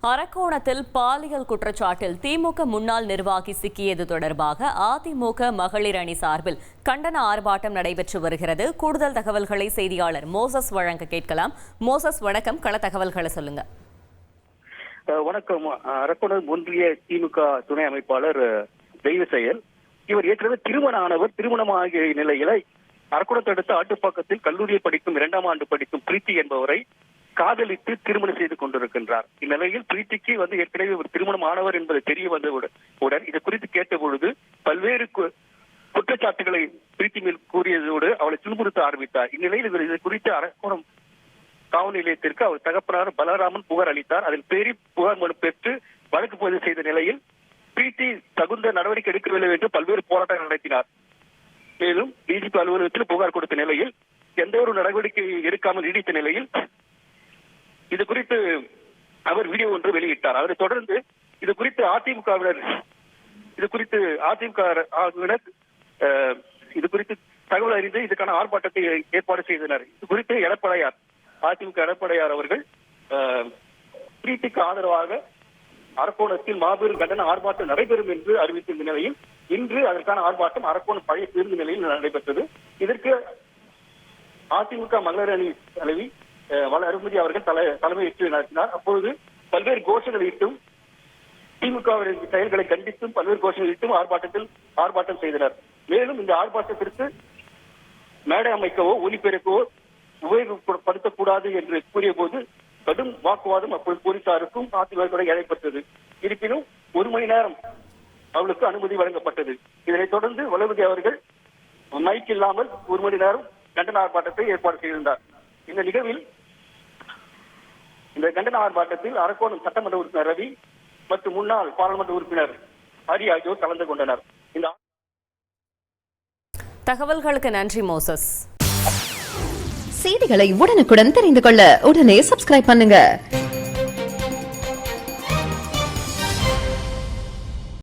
அரக்கோணத்தில் பாலியல் குற்றச்சாட்டில் திமுக முன்னாள் நிர்வாகி சிக்கியது தொடர்பாக அதிமுக மகளிர் அணி சார்பில் கண்டன ஆர்ப்பாட்டம் நடைபெற்று வருகிறது. கூடுதல் தகவல்களை செய்தியாளர் மோசஸ் வழங்க கேட்கலாம். மோசஸ், வணக்கம். கள தகவல்களை சொல்லுங்க. வணக்கம். அரக்கோணம் ஒன்றிய திமுக துணை அமைப்பாளர் தெய்வசெயல். இவர் ஏற்கனவே திருமணமாகிய நிலையில அரக்கோணத்தை அடுத்த ஆட்டுப்பாக்கத்தில் கல்லூரியை படிக்கும் 2ஆம் ஆண்டு படிக்கும் பிரீத்தி என்பவரை காதலித்து திருமணம் செய்து கொண்டிருக்கின்றார். இந்நிலையில் பிரீத்திக்கு ஏற்கனவே ஒரு திருமணம் ஆனவர் என்பது தெரிய வந்தவுடன் இது குறித்து கேட்ட பொழுது பல்வேறு குற்றச்சாட்டுகளை பிரீத்தி மேல் கூறியதோடு அவளை துன்புறுத்த ஆரம்பித்தார். இந்நிலையில் இவர் இது குறித்து அரக்கோணம் காவல் நிலையத்திற்கு அவர் தகப்பனார் பலராமன் புகார் அளித்தார். அதில் பேரி புகார் மனு பெற்று வழக்கு பதிவு செய்த நிலையில் பிரீத்தி தகுந்த நடவடிக்கை எடுக்கவில்லை என்று பல்வேறு போராட்டங்கள் நடத்தினார். மேலும் டிஜிபி அலுவலகத்தில் புகார் கொடுத்த நிலையில் எந்த ஒரு நடவடிக்கை எடுக்காமல் நீடித்த நிலையில் இது குறித்து அவர் வீடியோ ஒன்று வெளியிட்டார். அதைத் தொடர்ந்து இது குறித்து அதிமுகவினர் இது குறித்து தகவல் அறிந்து இதுக்கான ஆர்ப்பாட்டத்தை ஏற்பாடு செய்தனர். இது குறித்து அதிமுக எடப்பாடியார் அவர்கள் பிரீத்திக்கு ஆதரவாக அரக்கோணத்தில் மாபெரும் கண்டன ஆர்ப்பாட்டம் நடைபெறும் என்று அறிவித்திருந்த நிலையில் இன்று அதற்கான ஆர்ப்பாட்டம் அரக்கோணம் பழைய பேருந்து நிலையில் நடைபெற்றது. இதற்கு அதிமுக மகளிர் அணி தலைவி அருள்மதி அவர்கள் தலைமையேற்று நடத்தினார். அப்பொழுது பல்வேறு கோஷங்களிட்டும் திமுகவின் செயல்களை கண்டித்தும் பல்வேறு கோஷங்களிட்டும் ஆர்ப்பாட்டம் செய்தனர். மேலும் இந்த ஆர்ப்பாட்டத்திற்கு மேடை அமைக்கவோ ஒலிபெருக்கவோ உபயோகப்படுத்தக்கூடாது என்று கூறிய போது கடும் வாக்குவாதம் அப்போது போலீசாருக்கும் அதிமுக ஏற்பட்டது. இருப்பினும் 1 மணி நேரம் அவளுக்கு அனுமதி வழங்கப்பட்டது. இதனைத் தொடர்ந்து வளர்மதி அவர்கள் மைக் இல்லாமல் 1 மணி நேரம் கண்டன ஆர்ப்பாட்டத்தை ஏற்பாடு செய்திருந்தார். இந்த நிகழ்வில் இந்த கண்டன ஆர்ப்பாட்டத்தில் அரக்கோணம் சட்டமன்ற உறுப்பினர் ரவி மற்றும் முன்னாள் பாராளுமன்ற உறுப்பினர் ஹரி ஆகியோர் கலந்து கொண்டனர். இந்த தகவல்களுக்கு நன்றி மோசஸ். செய்திகளை உடனுக்குடன் தெரிந்து கொள்ள உடனே சப்ஸ்கிரைப் பண்ணுங்க.